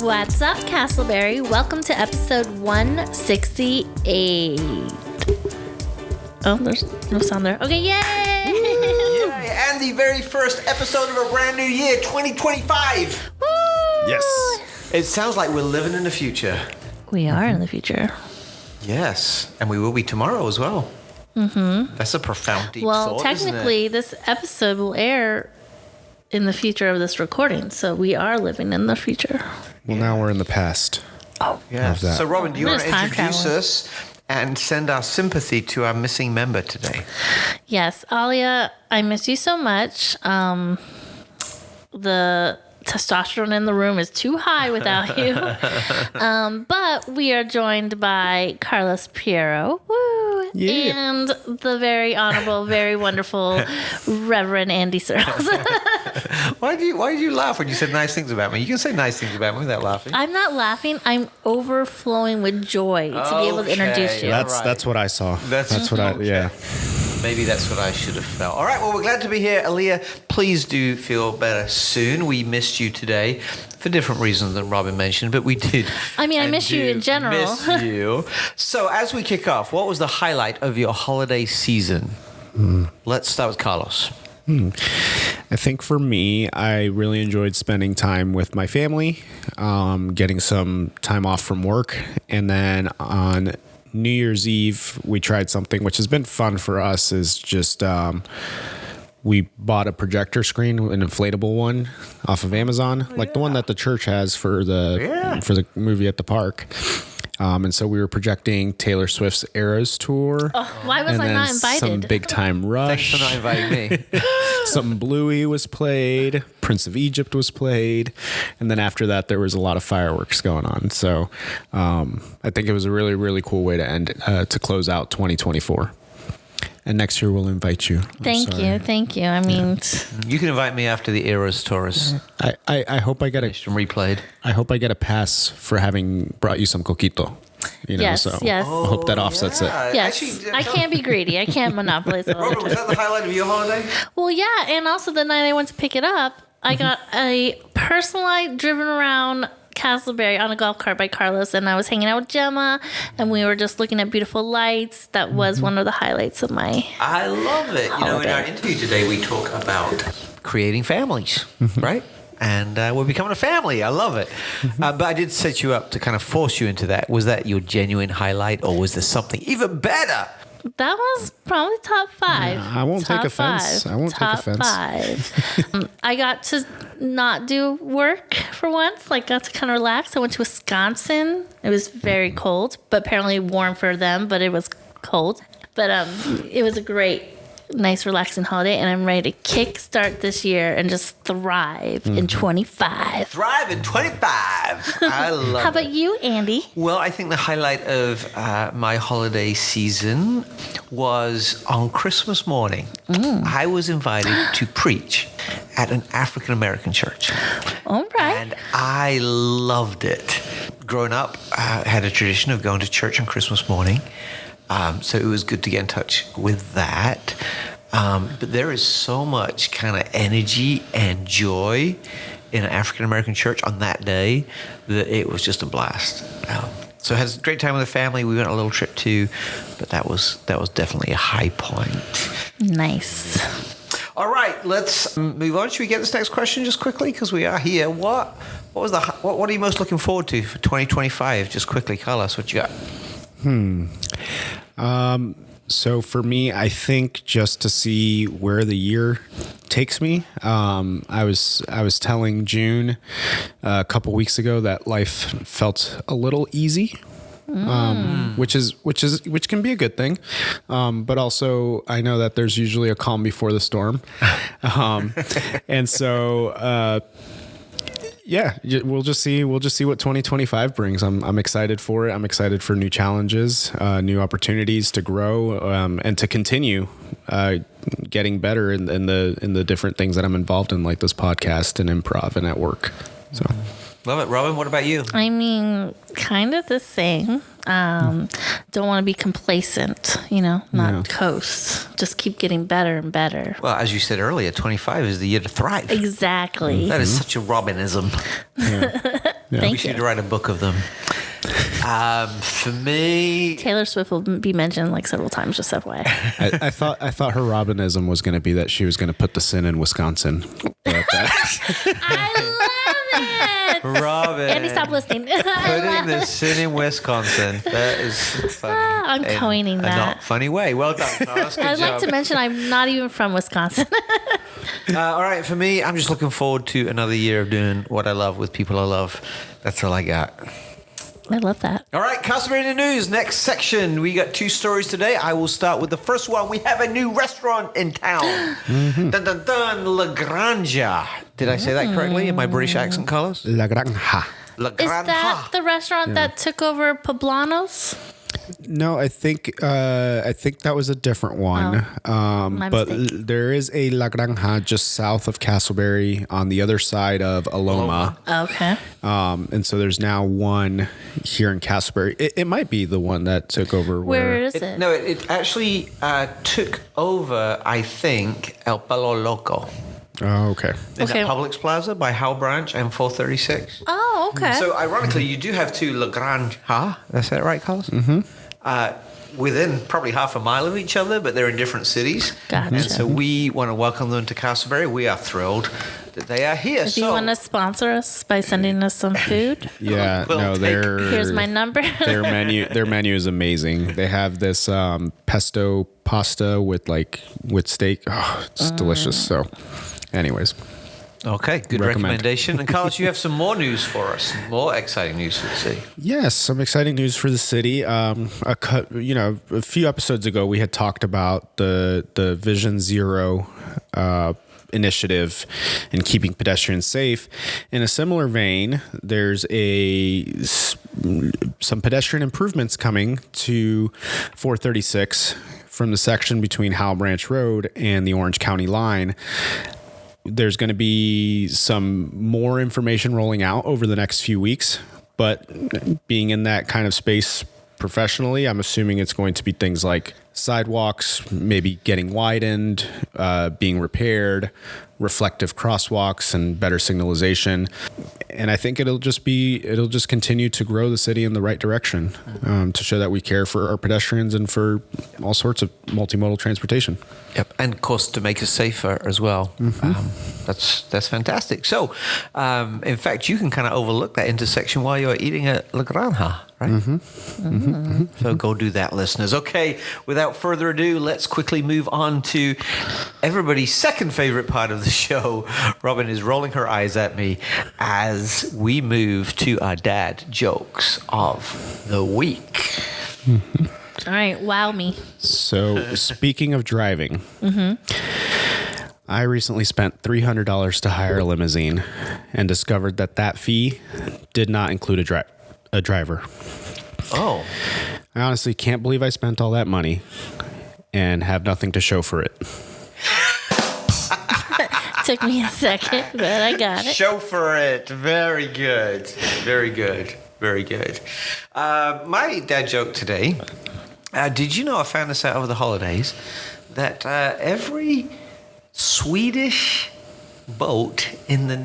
What's up, Casselberry? Welcome to episode 168. Oh, there's no sound there. Okay, yay! Yay! And the very first episode of a brand new year, 2025. Woo! Yes. It sounds like we're living in the future. We are in the future. Yes, and we will be tomorrow as well. Mm-hmm. That's a profound, deep Well, thought, technically, isn't it? this episode will air in the future of this recording, so we are living in the future. Well, now we're in the past. Oh, Yes. Love that. So, Robin, do you want to It's time introduce traveling. us and send our sympathy to our missing member today? yes, Alia, I miss you so much. The testosterone in the room is too high without you. But we are joined by Carlos Piero. Woo! Yeah. And the very honorable, very wonderful Reverend Andy Searles. Why did you laugh when you said nice things about me? You can say nice things about me without laughing. I'm not laughing. I'm overflowing with joy to be able to introduce you. Yeah. That's what I saw. That's what okay. yeah. Maybe that's what I should have felt. All right, well, we're glad to be here. Aaliyah, please do feel better soon. We missed you today for different reasons than Robin mentioned, but we did. I mean, I and miss you do in general. Miss you. So as we kick off, what was the highlight of your holiday season? Let's start with Carlos. I think for me, I really enjoyed spending time with my family, getting some time off from work, and then on New Year's Eve, we tried something which has been fun for us. Is just we bought a projector screen, an inflatable one, off of Amazon, the one that the church has for the movie at the park. And so we were projecting Taylor Swift's Eras tour. Oh, why was and I then not invited? Some Big Time Rush. Thanks for not inviting me. Some Bluey was played. Prince of Egypt was played. And then after that, there was a lot of fireworks going on. So I think it was a really, really cool way to end, to close out 2024. And next year we'll invite you. Thank you. I mean, You can invite me after the Eras tour is I hope I get replayed. I hope I get a pass for having brought you some coquito. yes. I hope that offsets it. Yes, Actually, I can't be greedy. I can't monopolize it all Robin, the was time. that the highlight of your holiday? Well, yeah, and also the night I went to pick it up, I got a personalized driven around Casselberry on a golf cart by Carlos, and I was hanging out with Gemma, and we were just looking at beautiful lights. That was one of the highlights of my. I love it. You know, in our interview today, we talk about creating families, right? And we're becoming a family. I love it. But I did set you up to kind of force you into that. Was that your genuine highlight, or was there something even better? That was probably top 5. I won't take offense. Top I won't take offense. 5. I got to not do work for once. Got to kind of relax. I went to Wisconsin. It was very cold, but apparently warm for them. But it was cold. But it was a great, nice, relaxing holiday, and I'm ready to kickstart this year and just thrive in 25. Thrive in 25. I love How it. about you, Andy? Well, I think the highlight of my holiday season was on Christmas morning. I was invited to preach at an African American church. All right. And I loved it. Growing up, I had a tradition of going to church on Christmas morning. So it was good to get in touch with that. But there is so much kind of energy and joy in an African-American church on that day that it was just a blast. So I had a great time with the family. We went on a little trip too, but that was definitely a high point. Nice. All right, let's move on. Should we get this next question just quickly because we are here? What are you most looking forward to for 2025? Just quickly, Carlos, what you got? So for me, I think just to see where the year takes me. I was telling June a couple weeks ago that life felt a little easy. Which can be a good thing, but also I know that there's usually a calm before the storm, and so yeah, we'll just see what 2025 brings. I'm excited for it. I'm excited for new challenges, new opportunities to grow, and to continue getting better in the different things that I'm involved in, like this podcast and improv and at work. So. Love it. Robin, what about you? I mean, kind of the same. Don't want to be complacent, not coast. Just keep getting better and better. Well, as you said earlier, 25 is the year to thrive. Exactly. That is such a Robinism. Yeah. Yeah. Thank We should you. write a book of them. For me, Taylor Swift will be mentioned like several times, just FYI. I thought her Robinism was going to be that she was going to put the sin in Wisconsin. But, I love it. Robin. Andy, stop listening. Putting the sin in Wisconsin. That is funny. I'm in coining a that. not funny way. Well done, Carlos. Good I'd like job. to mention I'm not even from Wisconsin. All right, for me, I'm just looking forward to another year of doing what I love with people I love. That's all I got. I love that. All right, Casselberry in the news. Next section. We got 2 stories today. I will start with the first one. We have a new restaurant in town. Dun, dun, dun, La Granja. Did I say that correctly in my British accent, Carlos? La Granja. La Is Granja. that the restaurant that took over Poblanos? No, I think that was a different one. My But mistake. there is a La Granja just south of Casselberry on the other side of Aloma. Okay. And so there's now one here in Casselberry. It might be the one that took over. Where is it? No, it actually took over, I think, El Palo Loco. Oh, okay. In Okay. that Publix Plaza by Howell Branch and 436. Oh, okay. So ironically, you do have 2 La Granja. That's that right, Carlos? Mm-hmm. Within probably half a mile of each other, but they're in different cities. Gotcha. And so we want to welcome them to Casselberry. We are thrilled that they are here. if you want to sponsor us by sending us some food, Yeah, We'll no, take- here's my number. their menu is amazing. They have this pesto pasta with steak. Oh, it's delicious. So, anyways, Okay, good Recommend. recommendation. And Carlos, you have some more news for us. More exciting news for the city. yes, some exciting news for the city. A few episodes ago, we had talked about the Vision Zero initiative and keeping pedestrians safe. In a similar vein, there's some pedestrian improvements coming to 436 from the section between Howell Branch Road and the Orange County line. There's going to be some more information rolling out over the next few weeks, but being in that kind of space professionally, I'm assuming it's going to be things like sidewalks, maybe getting widened, being repaired, reflective crosswalks, and better signalization. And I think it'll just continue to grow the city in the right direction, to show that we care for our pedestrians and for all sorts of multimodal transportation. Yep, and of course to make us safer as well. That's fantastic. So, in fact, you can kind of overlook that intersection while you're eating at La Granja, right? So go do that, listeners. Okay, without further ado, let's quickly move on to everybody's second favorite part of the show. Robin is rolling her eyes at me as we move to our dad jokes of the week. All right, wow me. So, speaking of driving, I recently spent $300 to hire a limousine and discovered that fee did not include a driver. Oh, I honestly can't believe I spent all that money and have nothing to show for it. Took me a second, but I got it. show for it. Very good. Very good. Very good. My dad joke today. Did you know, I found this out over the holidays, that every Swedish boat in the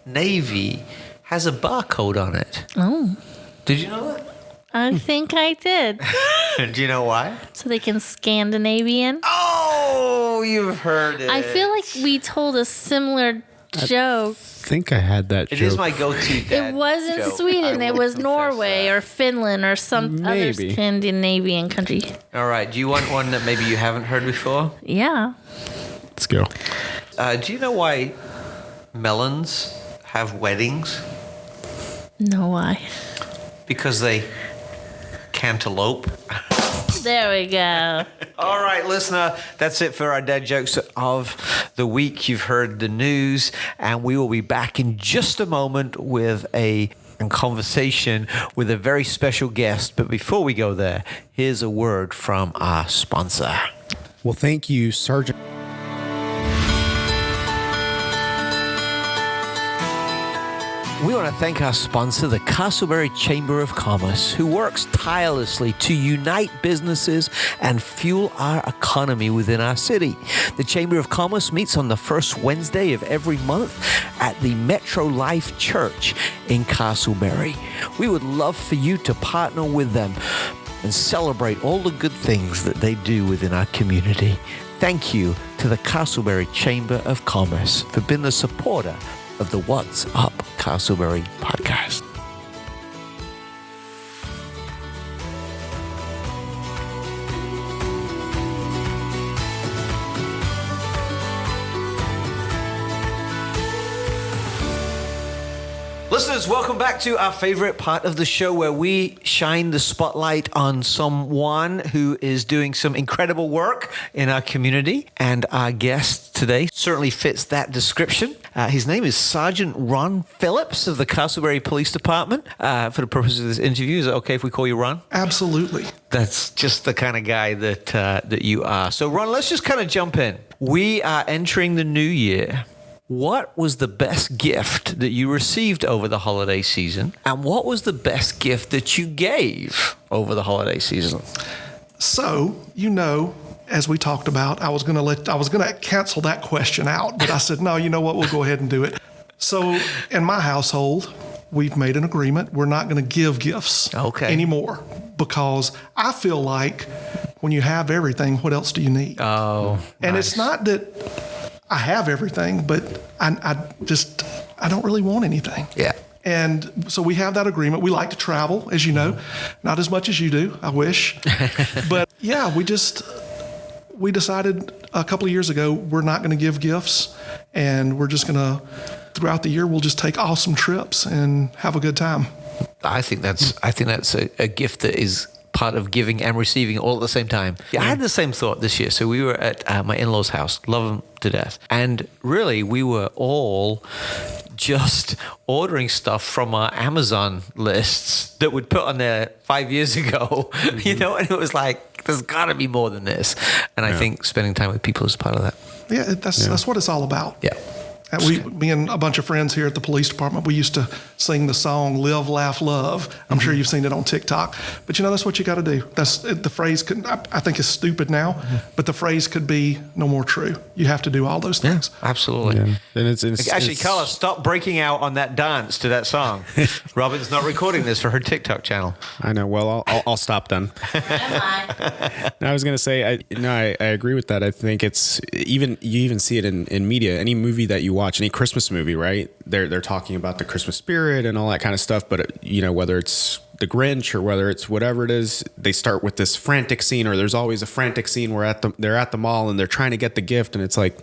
Navy has a barcode on it? Oh, Did you know that? I think I did. Do you know why? So they can Scandinavian. Oh, you've heard it. I feel like we told a similar joke. I think I had that It joke. is my go-to dad It wasn't joke. Sweden. I It will was confess Norway that. or Finland or some other Maybe. Scandinavian country. All right. Do you want one that maybe you haven't heard before? Yeah. Let's go. Do you know why melons have weddings? No, why? Because they cantaloupe. There we go. All right, listener, that's it for our dad jokes of the week. You've heard the news, and we will be back in just a moment with a conversation with a very special guest. But before we go there, here's a word from our sponsor. Well, thank you, Sargeant. We want to thank our sponsor, the Casselberry Chamber of Commerce, who works tirelessly to unite businesses and fuel our economy within our city. The Chamber of Commerce meets on the first Wednesday of every month at the Metro Life Church in Casselberry. We would love for you to partner with them and celebrate all the good things that they do within our community. Thank you to the Casselberry Chamber of Commerce for being the supporter of the What's Up Casselberry podcast. Listeners, welcome back to our favorite part of the show where we shine the spotlight on someone who is doing some incredible work in our community. And our guest today certainly fits that description. His name is Sergeant Ron Phillips of the Casselberry Police Department. For the purpose of this interview, is it okay if we call you Ron? Absolutely. That's just the kind of guy that you are. So, Ron, let's just kind of jump in. We are entering the new year. What was the best gift that you received over the holiday season? And what was the best gift that you gave over the holiday season? So, as we talked about, I was going to cancel that question out, but I said, no, you know what? We'll go ahead and do it. So in my household, we've made an agreement. We're not going to give gifts anymore because I feel like when you have everything, what else do you need? Oh, and nice. It's not that I have everything, but I don't really want anything. Yeah. And so we have that agreement. We like to travel, as you know, not as much as you do, I wish. But yeah, we decided a couple of years ago, we're not going to give gifts, and we're just going to, throughout the year, we'll just take awesome trips and have a good time. I think that's a gift that is part of giving and receiving all at the same time. Yeah, I had the same thought this year. So we were at my in-laws' house, love them to death. And really, we were all just ordering stuff from our Amazon lists that we'd put on there 5 years ago, and it was like, there's got to be more than this. And I think spending time with people is part of that. Yeah, that's what it's all about. Yeah. Me and a bunch of friends here at the police department, we used to sing the song "Live, Laugh, Love." I'm sure you've seen it on TikTok. But that's what you got to do. The phrase I think is stupid now, but the phrase could be no more true. You have to do all those things. Yeah, absolutely. Yeah. And it's actually, Carla, stop breaking out on that dance to that song. Robin's not recording this for her TikTok channel. I know. Well, I'll stop then. I was going to say, I agree with that. I think it's you even see it in media. Any movie that you watch, any Christmas movie, right? They're talking about the Christmas spirit and all that kind of stuff. But whether it's the Grinch or whether it's whatever it is, they start with this frantic scene, or there's always a frantic scene where they're at the mall and they're trying to get the gift, and it's like,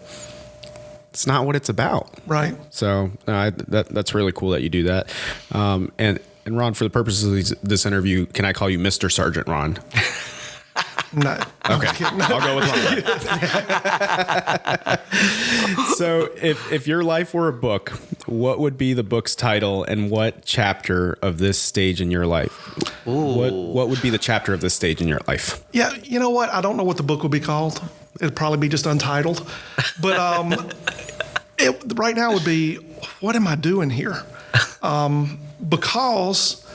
it's not what it's about. Right. So that's really cool that you do that. And Ron, for the purposes of this interview, can I call you Mr. Sergeant Ron? No. Okay. I'll go with Ron. So if your life were a book, what would be the book's title and what chapter of this stage in your life? What would be the chapter of this stage in your life? Yeah, you know what? I don't know what the book would be called. It'd probably be just untitled. But right now would be, what am I doing here? Because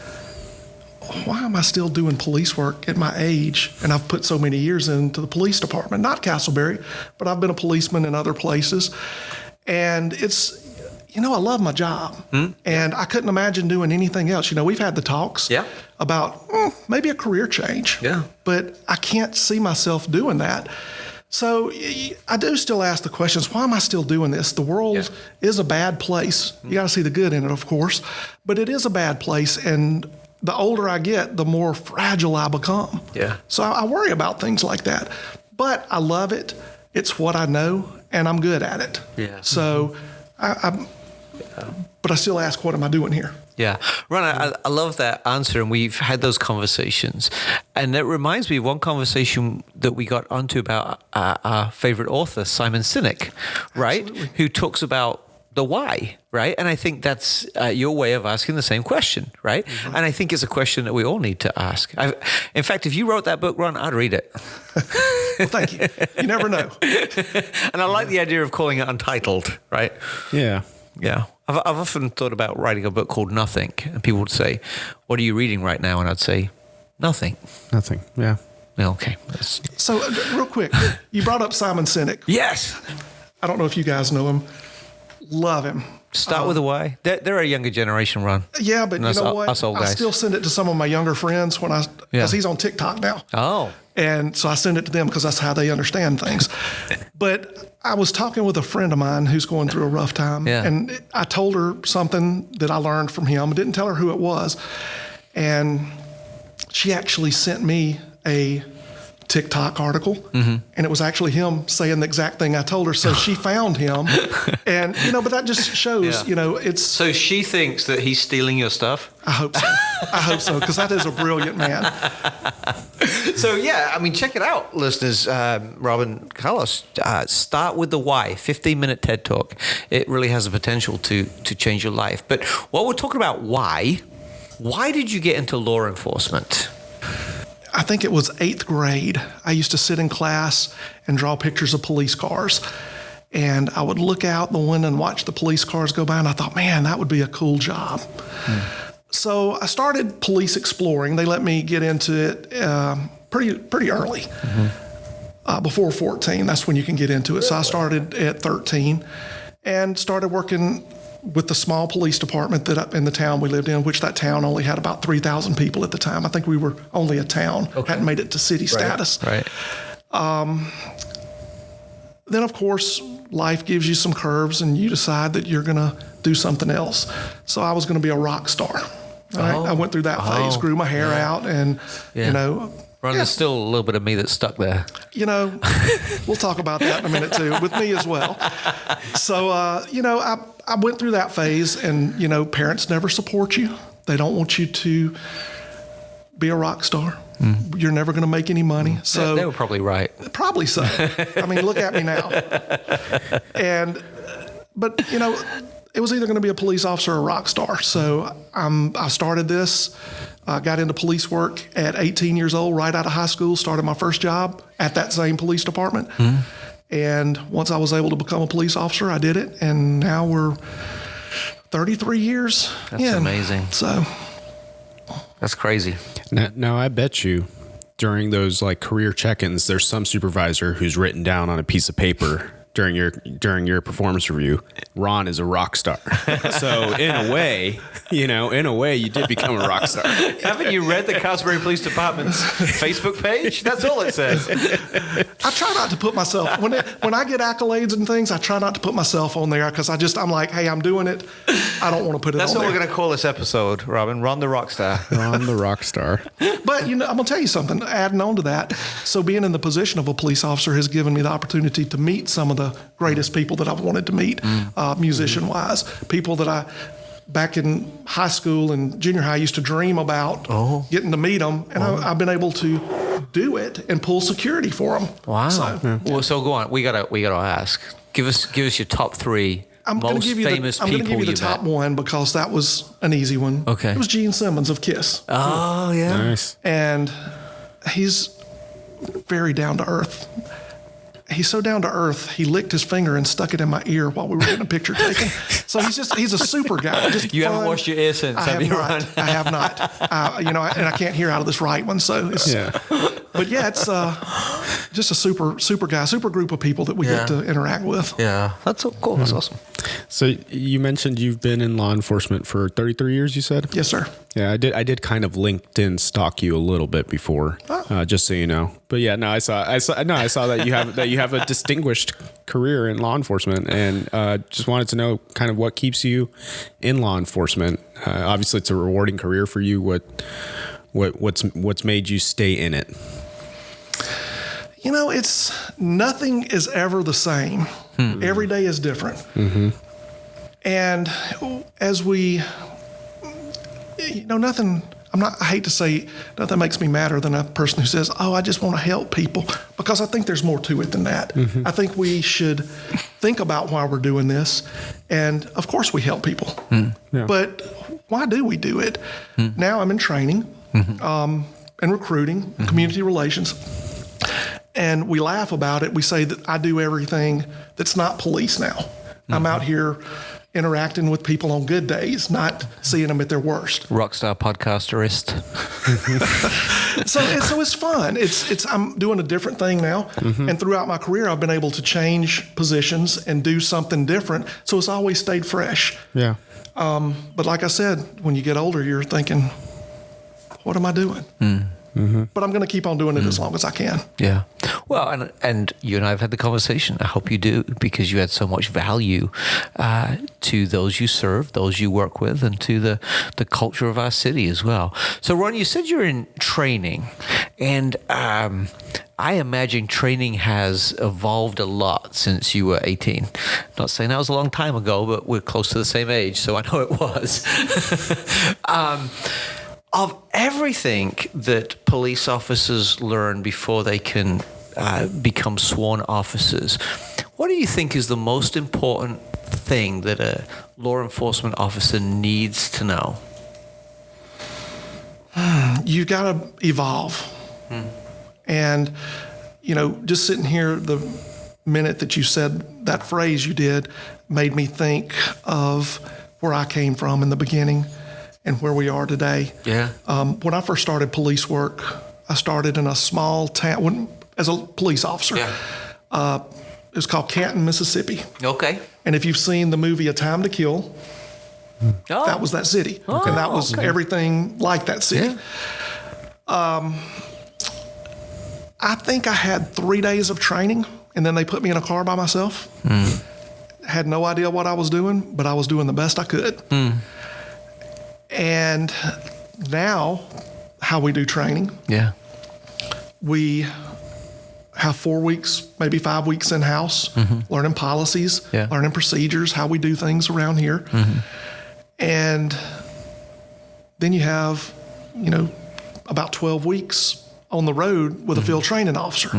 why am I still doing police work at my age? And I've put so many years into the police department, not Casselberry, but I've been a policeman in other places. And it's, I love my job. And I couldn't imagine doing anything else. We've had the talks about maybe a career change. Yeah. But I can't see myself doing that. So I do still ask the questions, why am I still doing this? The world is a bad place. You got to see the good in it, of course. But it is a bad place. And the older I get, the more fragile I become. Yeah. So I worry about things like that. But I love it. It's what I know, and I'm good at it. Yeah. So but I still ask, what am I doing here? Yeah. Ron, I love that answer, and we've had those conversations. And that reminds me of one conversation that we got onto about our favorite author, Simon Sinek, right? Absolutely. Who talks about the why, right? And I think that's your way of asking the same question, right? Mm-hmm. And I think it's a question that we all need to ask. In fact, if you wrote that book, Ron, I'd read it. Well, thank you. You never know. And I like the idea of calling it untitled, right? Yeah. Yeah. I've often thought about writing a book called Nothing, and people would say, "What are you reading right now?" And I'd say, "Nothing." Nothing. Yeah. Yeah, okay. So, real quick, you brought up Simon Sinek. Yes. I don't know if you guys know him. Love him. Start with a why. They're a younger generation, Ron. Yeah, but you know what? Us old I guys. still send it to some of my younger friends because he's on TikTok now. Oh. And so I send it to them because that's how they understand things. But I was talking with a friend of mine who's going through a rough time. Yeah. And I told her something that I learned from him. I didn't tell her who it was. And she actually sent me a TikTok article, and it was actually him saying the exact thing I told her. So she found him, and but that just shows, it's. So she thinks that he's stealing your stuff? I hope so. I hope so, because that is a brilliant man. So check it out, listeners. Robin, Carlos, start with the why. 15-minute TED Talk. It really has the potential to change your life. But while we're talking about why did you get into law enforcement? I think it was 8th grade. I used to sit in class and draw pictures of police cars. And I would look out the window and watch the police cars go by, and I thought, man, that would be a cool job. So I started police exploring. They let me get into it pretty early, before 14. That's when you can get into it. So I started at 13 and started working with the small police department in the town we lived in, which that town only had about 3,000 people at the time. I think we were only a town, hadn't made it to city status. Right. Then, of course, life gives you some curves, and you decide that you're going to do something else. So I was going to be a rock star. Right? I went through that phase, grew my hair out, and, Ron, there's still a little bit of me that's stuck there. We'll talk about that in a minute, too, with me as well. So, I went through that phase, and, parents never support you. They don't want you to be a rock star. You're never going to make any money. So they were probably right. Probably so. Look at me now. But it was either going to be a police officer or a rock star. So I started this. Got into police work at 18 years old, right out of high school. Started my first job at that same police department. And once I was able to become a police officer, I did it. And now we're 33 years in. That's amazing. So that's crazy. Now, I bet you during those career check-ins, there's some supervisor who's written down on a piece of paper during your performance review, Ron is a rock star. So in a way, you did become a rock star. Haven't you read the Casselberry Police Department's Facebook page? That's all it says. I try not to put myself, when I get accolades and things, I try not to put myself on there because I'm like, hey, I'm doing it. I don't want to put it That's on what there. we're going to call this episode, Robin. Ron the Rockstar. Ron the Rockstar. But, I'm going to tell you something, adding on to that. So being in the position of a police officer has given me the opportunity to meet some of the greatest people that I've wanted to meet, musician-wise. People that back in high school and junior high, I used to dream about getting to meet them. And I've been able to do it and pull security for them. Wow. So go on. We gotta ask. Give us your top three most famous people you met. I'm going to give you the top one because that was an easy one. Okay. It was Gene Simmons of KISS. Oh, yeah. Nice. And he's very down to earth. He's so down to earth, he licked his finger and stuck it in my ear while we were getting a picture taken. So he's a super guy. Just You fun. haven't washed your ear since, have you, Ron? I have not. And I can't hear out of this right one. So it's, but yeah, it's just a super guy, super group of people that we get to interact with. Yeah, that's so cool. That's awesome. So you mentioned you've been in law enforcement for 33 years, you said? Yes, sir. Yeah, I did kind of LinkedIn stalk you a little bit before, just so you know. But yeah, no, I saw that you have a distinguished career in law enforcement, and just wanted to know kind of what keeps you in law enforcement. Obviously, it's a rewarding career for you. What's made you stay in it? It's nothing is ever the same. Every day is different. And as we, nothing. I hate to say nothing makes me madder than a person who says, "Oh, I just want to help people," because I think there's more to it than that. I think we should think about why we're doing this, and of course we help people. But why do we do it? Now I'm in training, and recruiting, community relations, and we laugh about it. We say that I do everything that's not police now. I'm out here interacting with people on good days, not seeing them at their worst. Rockstar podcasterist. So it's fun. I'm doing a different thing now, and throughout my career, I've been able to change positions and do something different. So it's always stayed fresh. Yeah. But like I said, when you get older, you're thinking, what am I doing? But I'm going to keep on doing it as long as I can. Yeah. Well, and you and I have had the conversation. I hope you do, because you add so much value to those you serve, those you work with, and to the culture of our city as well. So, Ron, you said you're in training, and I imagine training has evolved a lot since you were 18. Not saying that was a long time ago, but we're close to the same age, so I know it was. Of everything that police officers learn before they can become sworn officers, what do you think is the most important thing that a law enforcement officer needs to know? You've got to evolve. And, just sitting here, the minute that you said that phrase you did made me think of where I came from in the beginning and where we are today. Yeah. When I first started police work, I started in a small town as a police officer. Yeah. It was called Canton, Mississippi. Okay. And if you've seen the movie A Time to Kill, Oh. that was that city. And that was everything like that city. Yeah. I think I had 3 days of training, and then they put me in a car by myself. Had no idea what I was doing, but I was doing the best I could. And now, how we do training, Yeah. we have 4 weeks, maybe 5 weeks in-house, learning policies, Yeah. learning procedures, how we do things around here. And then you have, about 12 weeks on the road with a field training officer.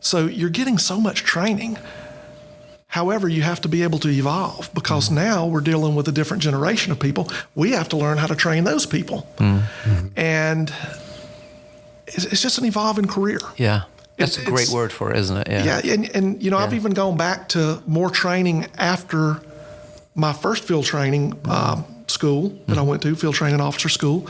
So you're getting so much training. However, you have to be able to evolve, because now we're dealing with a different generation of people. We have to learn how to train those people. And it's just an evolving career. Yeah. That's a great word for it, isn't it? Yeah. Yeah, and I've even gone back to more training after my first field training school that I went to, field training officer school,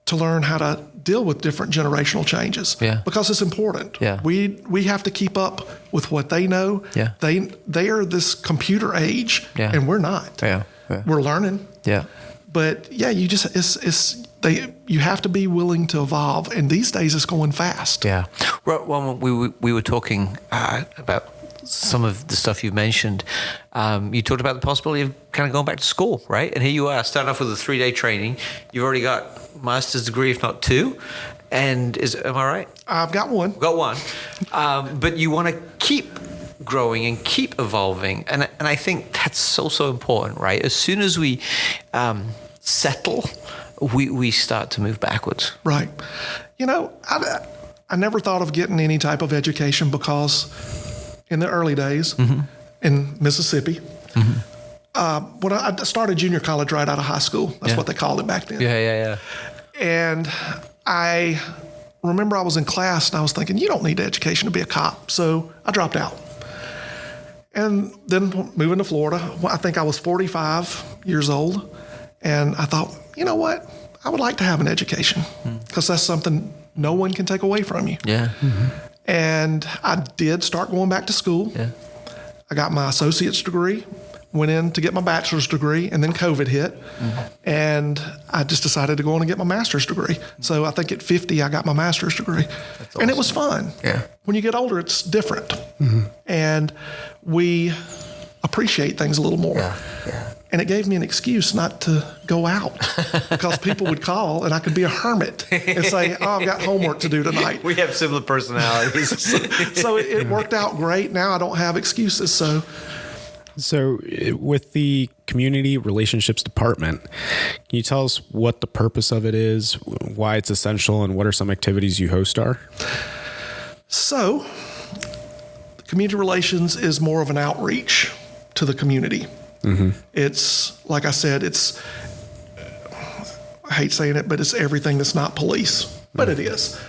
to learn how to deal with different generational changes. Yeah. Because it's important. Yeah. We have to keep up with what they know. Yeah. They are this computer age, Yeah. and we're not. Yeah. Yeah. We're learning. Yeah. But yeah, you have to be willing to evolve, and these days it's going fast. Yeah. Well, we were talking about some of the stuff you mentioned. You talked about the possibility of kind of going back to school, right? And here you are, starting off with a 3-day training. You've already got master's degree, if not 2. And am I right? I've got one. Got one. But you want to keep growing and keep evolving. And I think that's so important, right? As soon as we settle, we start to move backwards. Right. I never thought of getting any type of education, because in the early days in Mississippi, when I started junior college right out of high school. That's what they called it back then. Yeah. And I remember I was in class and I was thinking, you don't need education to be a cop. So I dropped out. And then moving to Florida, I think I was 45 years old. And I thought, you know what? I would like to have an education, because that's something no one can take away from you. Yeah. And I did start going back to school. Yeah. I got my associate's degree, went in to get my bachelor's degree, and then COVID hit. And I just decided to go on and get my master's degree. So I think at 50, I got my master's degree. That's awesome. And it was fun. Yeah. When you get older, it's different. And we appreciate things a little more. Yeah. And it gave me an excuse not to go out, because people would call and I could be a hermit and say, oh, I've got homework to do tonight. We have similar personalities. So it worked out great. Now I don't have excuses. So with the Community Relationships Department, can you tell us what the purpose of it is, why it's essential, and what are some activities you host are? So community relations is more of an outreach to the community. It's, like I said, I hate saying it, but it's everything that's not police. But it is.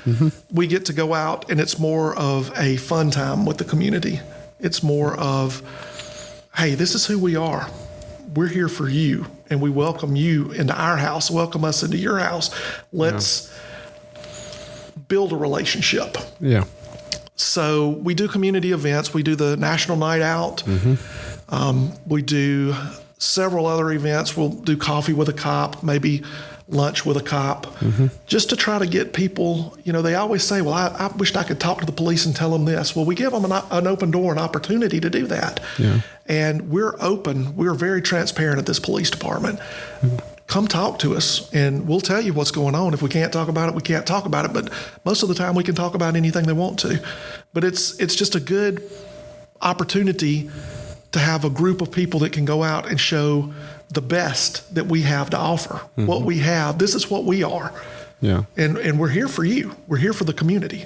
We get to go out, and it's more of a fun time with the community. It's more of, hey, this is who we are. we're here for you, and we welcome you into our house. Welcome us into your house. Let's build a relationship. Yeah. So we do community events. We do the National Night Out. We do several other events. We'll do coffee with a cop, maybe lunch with a cop, just to try to get people, they always say, well, I wished I could talk to the police and tell them this. Well, we give them an open door, an opportunity to do that. Yeah. And we're open. We're very transparent at this police department. Come talk to us, and we'll tell you what's going on. If we can't talk about it, we can't talk about it. But most of the time, we can talk about anything they want to. But it's just a good opportunity to have a group of people that can go out and show the best that we have to offer. What we have, this is what we are. Yeah. And we're here for you. We're here for the community.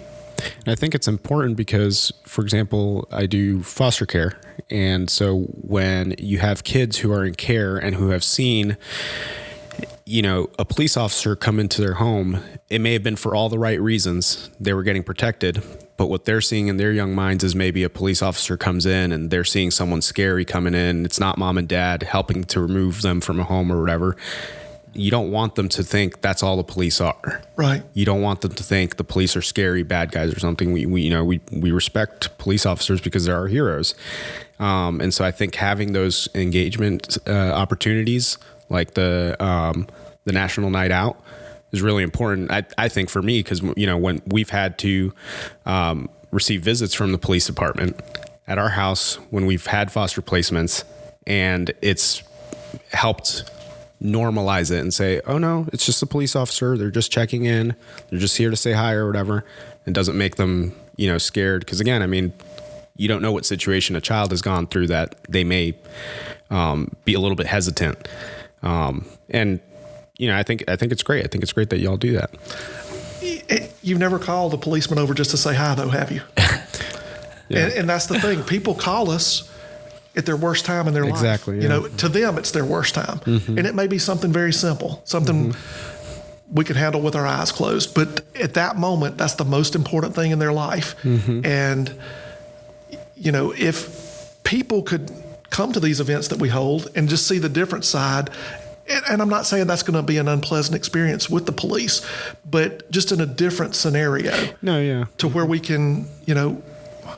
And I think it's important because, for example, I do foster care. And so when you have kids who are in care and who have seen, a police officer come into their home, it may have been for all the right reasons. They were getting protected. But what they're seeing in their young minds is maybe a police officer comes in and they're seeing someone scary coming in. It's not mom and dad helping to remove them from a home or whatever. You don't want them to think that's all the police are. Right. You don't want them to think the police are scary bad guys or something. We respect police officers because they're our heroes. And so I think having those engagement opportunities like the National Night Out is really important. I think for me, because when we've had to receive visits from the police department at our house when we've had foster placements, and it's helped normalize it and say, oh no, it's just a police officer. They're just checking in. They're just here to say hi or whatever. It doesn't make them, scared. Because again, you don't know what situation a child has gone through that they may be a little bit hesitant. And I think it's great. I think it's great that y'all do that. You've never called a policeman over just to say hi, though, have you? Yeah. And that's the thing. People call us at their worst time in their life. Exactly. Yeah. To them, it's their worst time. And it may be something very simple, something we could handle with our eyes closed. But at that moment, that's the most important thing in their life. And, if people could come to these events that we hold and just see the different side. And I'm not saying that's going to be an unpleasant experience with the police, but just in a different scenario. No, yeah. To where we can,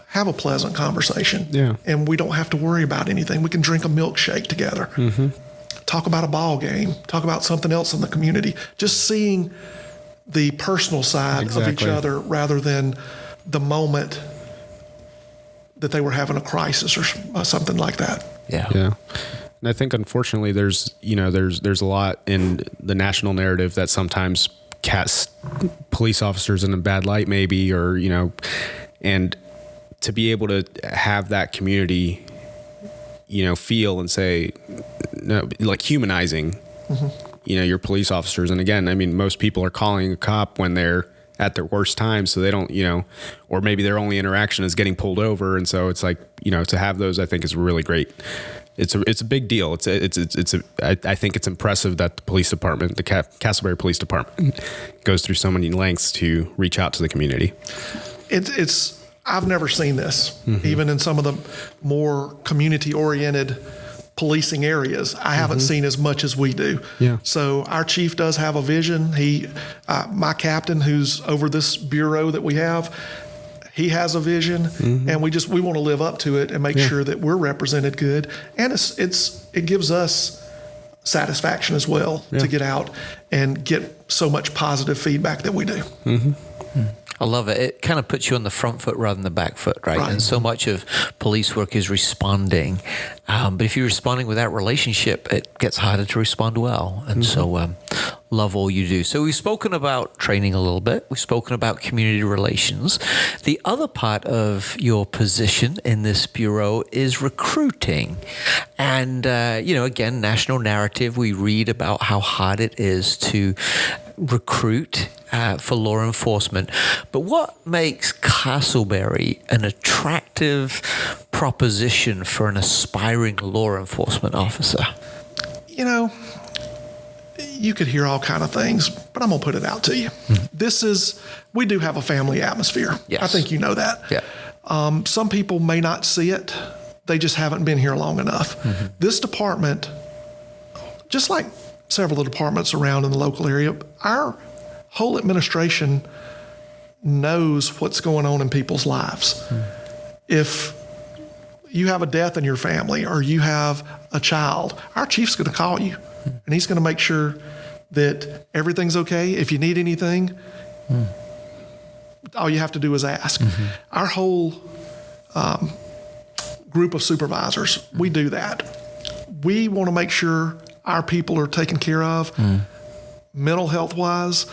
have a pleasant conversation. Yeah. And we don't have to worry about anything. We can drink a milkshake together. Talk about a ball game. Talk about something else in the community. Just seeing the personal side of each other rather than the moment that they were having a crisis or something like that. Yeah. Yeah. And I think, unfortunately, there's a lot in the national narrative that sometimes casts police officers in a bad light, maybe, or, and to be able to have that community, feel and say, no, like humanizing, your police officers. And again, most people are calling a cop when they're at their worst time. So they don't, or maybe their only interaction is getting pulled over. And so it's like, to have those, I think is really great. It's a big deal. I think it's impressive that the police department, the Casselberry Police Department, goes through so many lengths to reach out to the community. I've never seen this, even in some of the more community-oriented policing areas. I haven't seen as much as we do. Yeah. So our chief does have a vision. My captain, who's over this bureau that we have, he has a vision, and we want to live up to it and make sure that we're represented good. And it gives us satisfaction as well to get out and get so much positive feedback that we do. I love it. It kind of puts you on the front foot rather than the back foot, right? And so much of police work is responding. But if you're responding without relationship, it gets harder to respond well. And so love all you do. So we've spoken about training a little bit. We've spoken about community relations. The other part of your position in this bureau is recruiting. And, again, national narrative, we read about how hard it is to recruit for law enforcement. But what makes Casselberry an attractive proposition for an aspiring law enforcement officer? You could hear all kind of things, but I'm going to put it out to you. We do have a family atmosphere. Yes. I think you know that. Yeah. Some people may not see it. They just haven't been here long enough. This department just like several of the departments around in the local area, our whole administration knows what's going on in people's lives. If you have a death in your family or you have a child, our chief's going to call you, and he's going to make sure that everything's okay. If you need anything, all you have to do is ask. Our whole group of supervisors, we do that. We want to make sure our people are taken care of, mental health wise,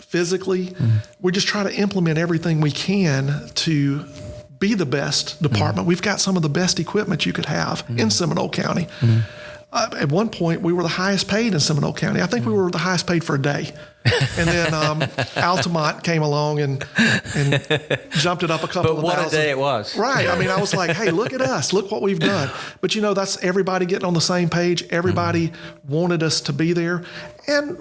physically. We just try to implement everything we can to be the best department. We've got some of the best equipment you could have in Seminole County. At one point, we were the highest paid in Seminole County. I think we were the highest paid for a day. And then Altamont came along and jumped it up a couple of thousand. But what a day it was. Right. I mean, I was like, hey, look at us. Look what we've done. But, that's everybody getting on the same page. Everybody wanted us to be there. And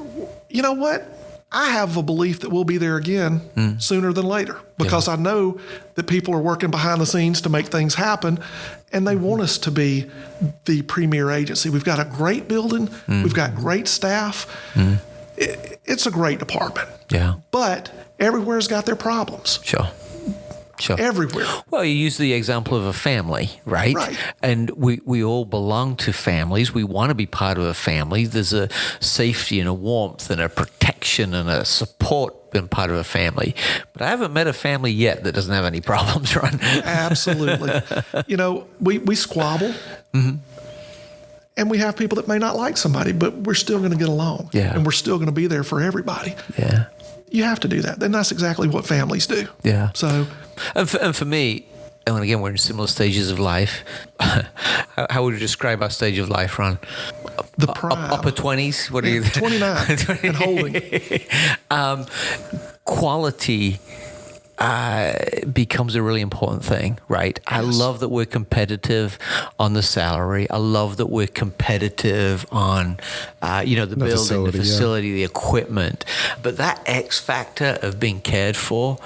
you know what? I have a belief that we'll be there again sooner than later, because I know that people are working behind the scenes to make things happen, and they want us to be the premier agency. We've got a great building. We've got great staff. It's a great department. Yeah. But everywhere's got their problems. Sure. Everywhere. Well, you use the example of a family, right? Right. And we all belong to families. We want to be part of a family. There's a safety and a warmth and a protection and a support being part of a family. But I haven't met a family yet that doesn't have any problems, Ron. Absolutely. We squabble. And we have people that may not like somebody, but we're still going to get along. Yeah. And we're still going to be there for everybody. Yeah. You have to do that. And that's exactly what families do. Yeah. So, and for me, and again, we're in similar stages of life. How would you describe our stage of life, Ron? The prime. Upper 20s? What are you? 29 and holding. Quality becomes a really important thing, right? Yes. I love that we're competitive on the salary. I love that we're competitive on, the building, the facility, the equipment. But that X factor of being cared for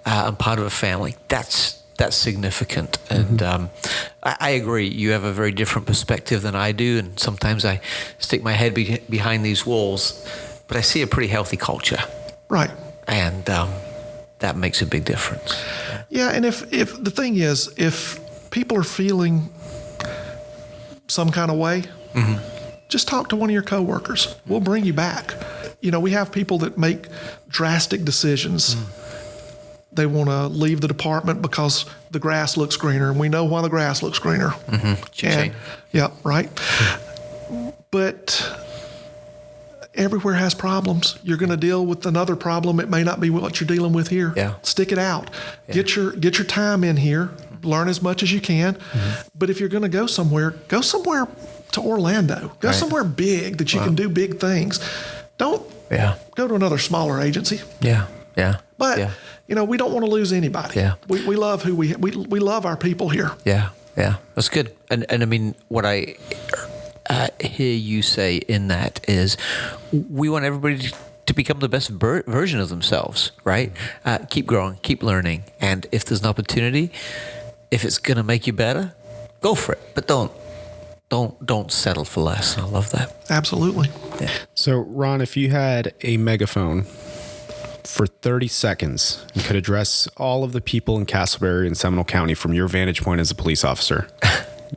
and part of a family, that's significant. And I agree. You have a very different perspective than I do. And sometimes I stick my head behind these walls, but I see a pretty healthy culture. Right. And that makes a big difference. Yeah, and if the thing is, if people are feeling some kind of way, just talk to one of your coworkers. We'll bring you back. We have people that make drastic decisions. They want to leave the department because the grass looks greener, and we know why the grass looks greener. Yeah, right. But everywhere has problems. You're going to deal with another problem. It may not be what you're dealing with here. Yeah. Stick it out. Yeah. Get your time in here. Learn as much as you can. But if you're going to go somewhere to Orlando. Go somewhere big that you can do big things. Don't go to another smaller agency. Yeah. But we don't want to lose anybody. Yeah. We love who we love our people here. Yeah. That's good. And I mean, what I hear you say in that is we want everybody to become the best version of themselves, right? Keep growing, keep learning. And if there's an opportunity, if it's going to make you better, go for it. But don't settle for less. I love that. Absolutely. Yeah. So, Ron, if you had a megaphone for 30 seconds and could address all of the people in Casselberry and Seminole County from your vantage point as a police officer,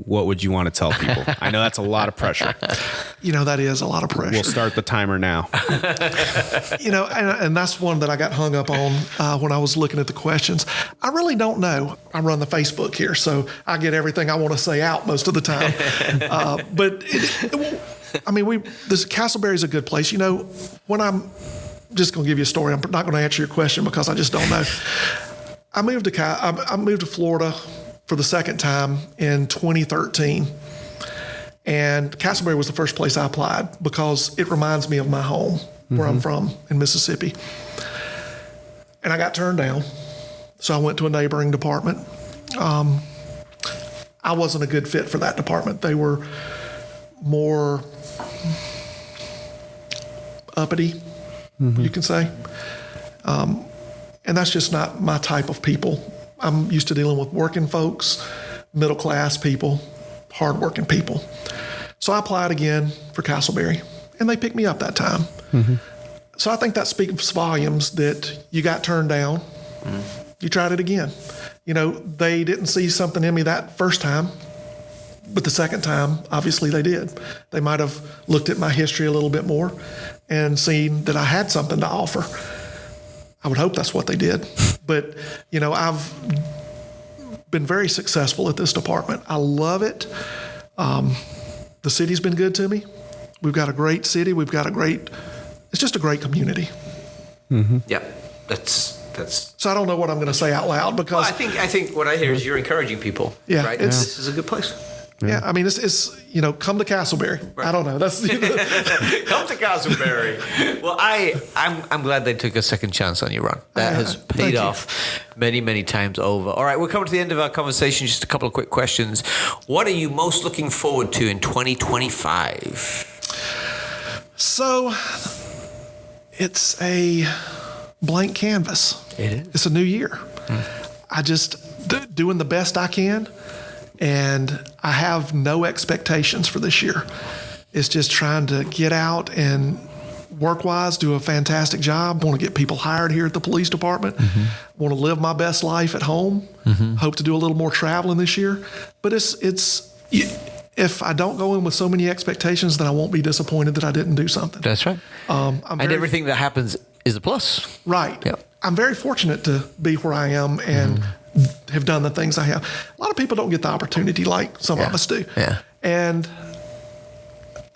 what would you want to tell people? I know that's a lot of pressure. That is a lot of pressure. We'll start the timer now. And that's one that I got hung up on when I was looking at the questions. I really don't know. I run the Facebook here, so I get everything I want to say out most of the time. But this Casselberry is a good place. When I'm just going to give you a story, I'm not going to answer your question because I just don't know. I moved to Florida for the second time in 2013. And Casselberry was the first place I applied because it reminds me of my home, where I'm from in Mississippi. And I got turned down. So I went to a neighboring department. I wasn't a good fit for that department. They were more uppity, you can say. And that's just not my type of people. I'm used to dealing with working folks, middle-class people, hardworking people. So I applied again for Casselberry, and they picked me up that time. So I think that speaks volumes that you got turned down. You tried it again. You know, they didn't see something in me that first time, but the second time, obviously they did. They might have looked at my history a little bit more and seen that I had something to offer. I would hope that's what they did. But, you know, I've been very successful at this department. I love it. The city's been good to me. We've got a great city. It's just a great community. Yeah, that's. So I don't know what I'm going to say out loud because Well, I think what I hear is you're encouraging people. Yeah, right. This is a good place. Yeah, I mean, it's you know, come to Casselberry. Right. I don't know. That's Come to Casselberry. Well, I'm glad they took a second chance on you, Ron. That has paid off many times over. All right, we're coming to the end of our conversation. Just a couple of quick questions. What are you most looking forward to in 2025? So it's a blank canvas. It is. It's a new year. I just doing the best I can, and I have no expectations for this year. It's just trying to get out and work-wise do a fantastic job. Want to get people hired here at the police department. Want to live my best life at home. Hope to do a little more traveling this year. But it's if I don't go in with so many expectations, then I won't be disappointed that I didn't do something. That's right. And everything that happens is a plus. Right. Yep. I'm very fortunate to be where I am and have done the things I have. A lot of people don't get the opportunity like some of us do. Yeah. And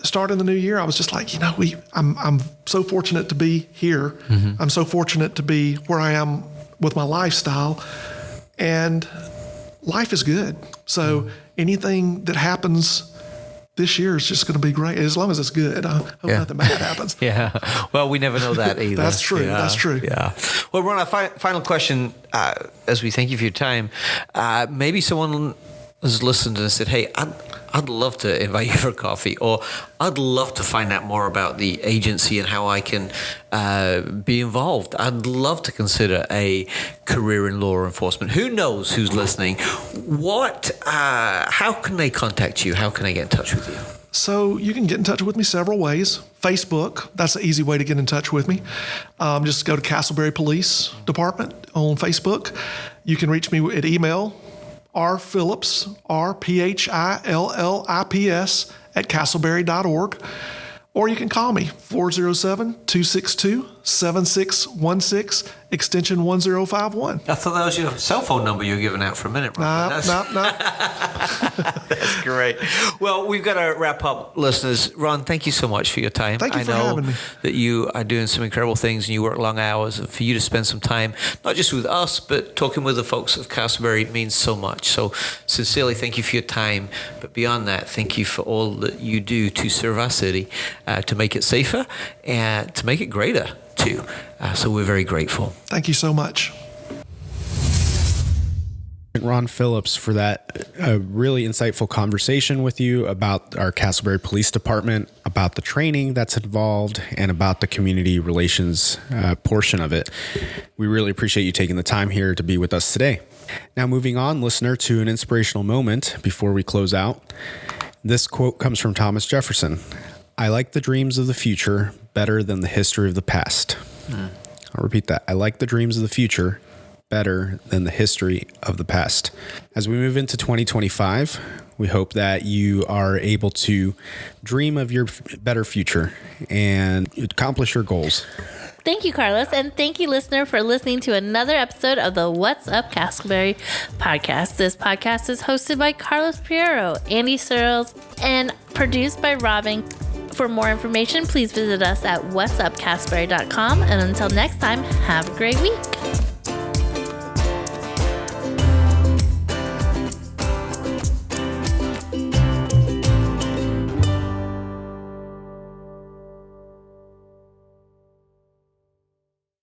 starting the new year, I was just like, you know, I'm so fortunate to be here. I'm so fortunate to be where I am with my lifestyle, and life is good. So anything that happens this year is just going to be great, as long as it's good. I hope nothing bad happens. Yeah. Well, we never know that either. That's true. Yeah. That's true. Yeah. Well, Ron, a final question, as we thank you for your time. Maybe someone has listened and said, hey, I'd love to invite you for a coffee, or I'd love to find out more about the agency and how I can be involved. I'd love to consider a career in law enforcement. Who knows who's listening? How can they contact you? How can they get in touch with you? So you can get in touch with me several ways. Facebook, that's the easy way to get in touch with me. Just go to Casselberry Police Department on Facebook. You can reach me at email, rphillips, rphillips @casselberry.org. Or you can call me, 407-262-7616, extension 1051. I thought that was your cell phone number you were giving out for a minute, Ron. No. That's great. Well, we've got to wrap up, listeners. Ron, thank you so much for your time. Thank you for having me. That you are doing some incredible things and you work long hours. And for you to spend some time, not just with us, but talking with the folks of Casselberry means so much. So sincerely, thank you for your time. But beyond that, thank you for all that you do to serve our city, to make it safer and to make it greater too. So we're very grateful. Thank you so much. Ron Phillips, for that really insightful conversation with you about our Casselberry Police Department, about the training that's involved, and about the community relations portion of it. We really appreciate you taking the time here to be with us today. Now, moving on, listener, to an inspirational moment before we close out. This quote comes from Thomas Jefferson. I like the dreams of the future better than the history of the past. I'll repeat that. I like the dreams of the future better than the history of the past. As we move into 2025, we hope that you are able to dream of your better future and accomplish your goals. Thank you, Carlos, and thank you, listener, for listening to another episode of the What's Up Casselberry podcast. This podcast is hosted by Carlos Piero, Andy Searles, and produced by Robin. For more information, please visit us at whatsupcasselberry.com. And until next time, have a great week.